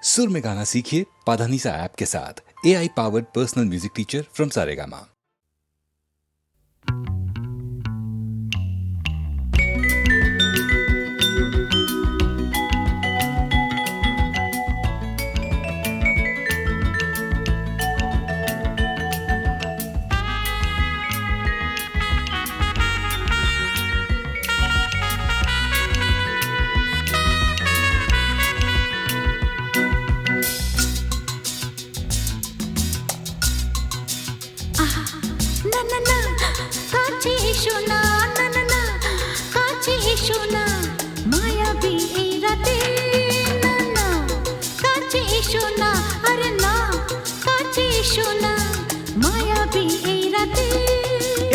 सुर में गाना सीखिए पाधानीसा ऐप के साथ। AI powered personal music teacher from Saregama.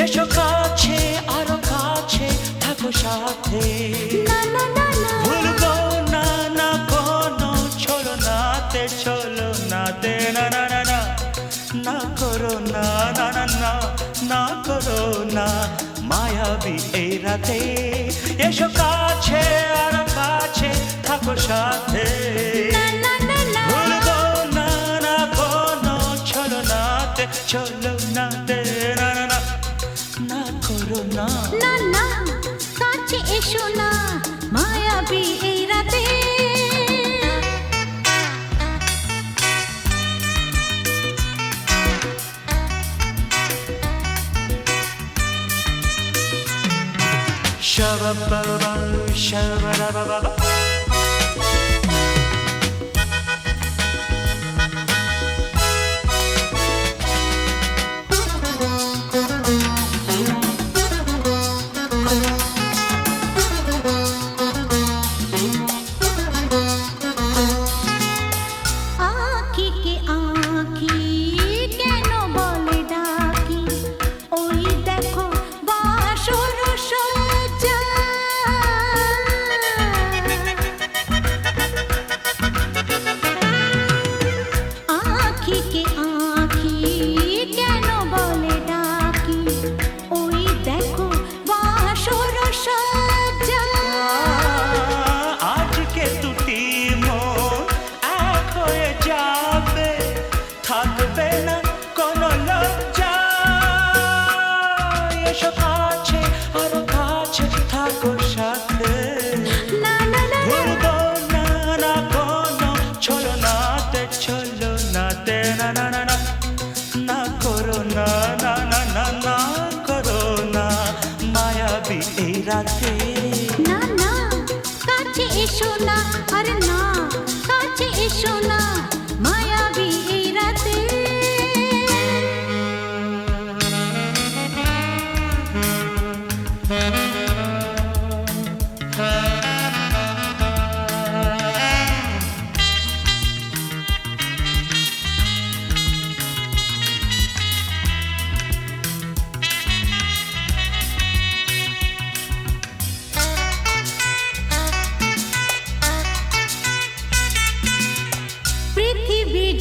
এসো কাছে আরো কাছে থাকো সাথে ভুলবো না না কোনো চলো নাতে না না না না না করো না না না না না করো না মায়াবী এই রাতে এসো কাছে আরো কাছে থাকো সাথে ভুলবো না না কোনো চলো নাতে না না না না করো না না না কাছে এসো না মায়াবী এই রাতে Shabba-ba-ba, shabba-da-ba-ba-ba. না না কাছে এসো না আরে না কাছে এসো না মায়াবী এই রাতে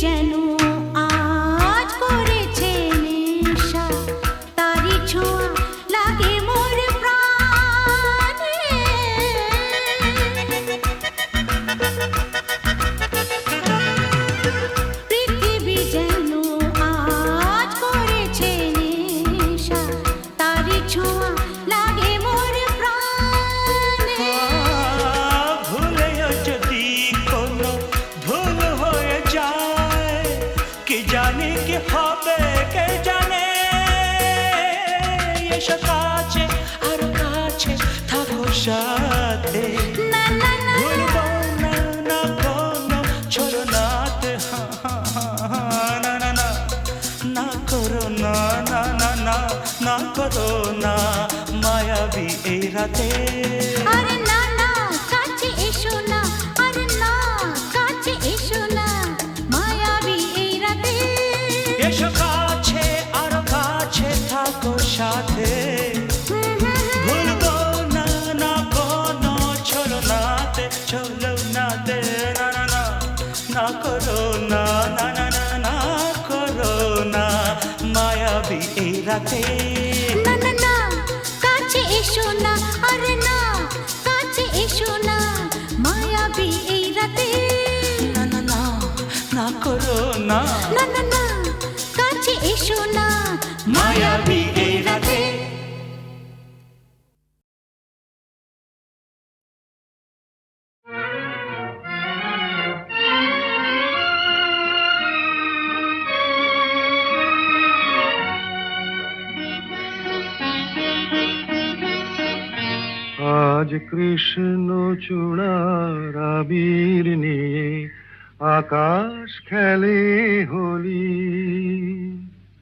যেন আজ করেছে নেশা তারি ছোঁয়া লাগে মোর প্রাণে পৃথিবী যেন আজ করেছে নেশা তারি ছোঁয়া লাগে মোর প্রাণে ভুলেও যদি কোনো ভুল হয়ে যায় কি জানি কি হবে কে জানে এসো কাছে আরো কাছে থাকো সাথে ভুলবো না না কোনো চলো নাতে না না না না করো না না না না না করো না মায়াবী এই রাতে আরে না না কাছে এসো না আরে না কাছে এসো না মায়াবী এই রাতে এসো কাছে আরো কাছে থাকো সাথে ভুলবো না না কোনো চলো নাতে না না না না করো না না না না না করো না মায়াবী এই রাতে না না না কাছে এসো না আরে না কাছে এসো না মায়াবী এই রাতে না না না করো না, না না না কাছে এসো না, মায়াবী এই রাতে। আজ কৃষ্ণ চূড়ার আবির নিয়ে আকাশ খেলে হোলি।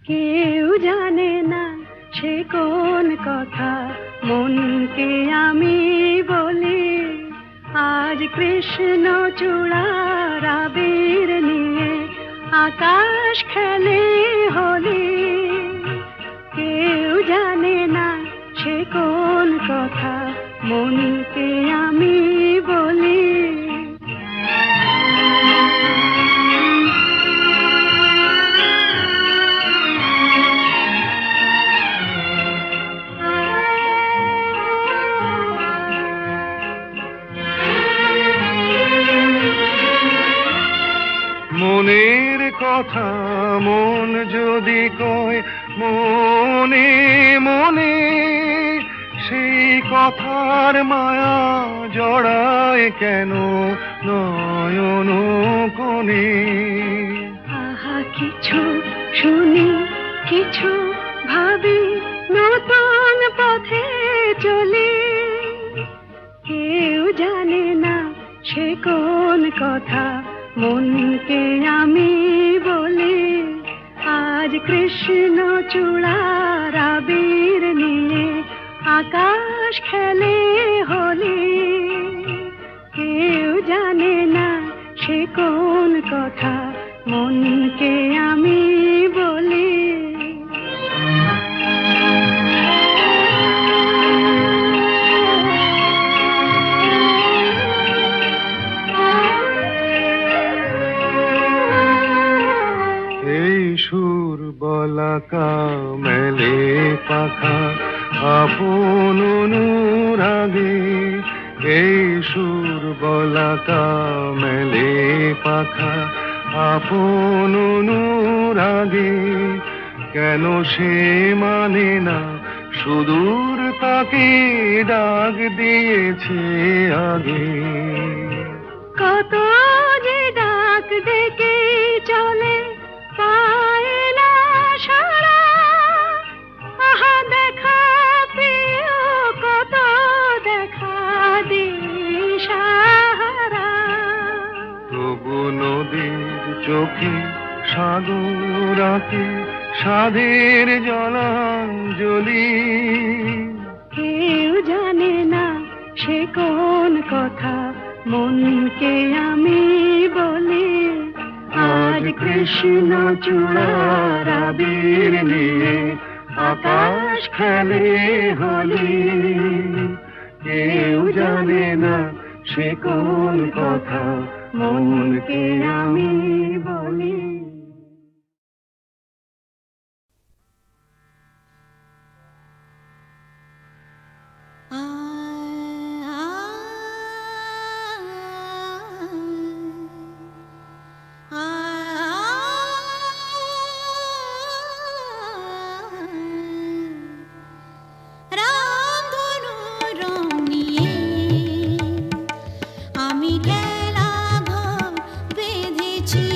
কেউ জানে না সে কোন কথা মনকে আমি বলি। আজ কৃষ্ণ চূড়ার আবির নিয়ে আকাশ খেলে হোলি। কেউ জানে না সে কোন কথা মনকে আমি বলি। মনের কথা মন যদি কয় মনে মনে, সেই কথার মায়া জড়ায় কেন নয়ন কোণে। আহা কিছু শুনি কিছু ভাবি নতুন পথে চলি। কেউ জানে না সে কোন কথা মনকে আমি বলি। আজ কৃষ্ণ চূড়ার আবির নিয়ে আকাশ খেলে হোলি। কেউ জানে না সে কোন কথা মনকে আমি বলি। এই সুর বলাকা মেলে পাখা আপন অনুরাগে। এই সুর বলাকা মেলে পাখা আপন অনুরাগে। কেন সে মানে না সুদূর তাকে ডাক দিয়েছে আগে। কত যে ডাক ডেকে চলে পায় না সারা। আহা দেখা প্রিয় কত দেখা দিশাহারা। তবু নদীর চোখে সাগর আঁকে সাধের জলাঞ্জলি। কেউ জানে না সে কোন কথা মনকে আমি বলি। আজ কৃষ্ণ চূড়ার আবির নিয়ে আকাশ খেলে হোলি। কেউ জানে না সে কোন কথা মনকে আমি বলি। রামধনু রং নিয়ে আমি খেলা ঘর বেঁধেছি।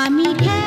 আমি ঢেউ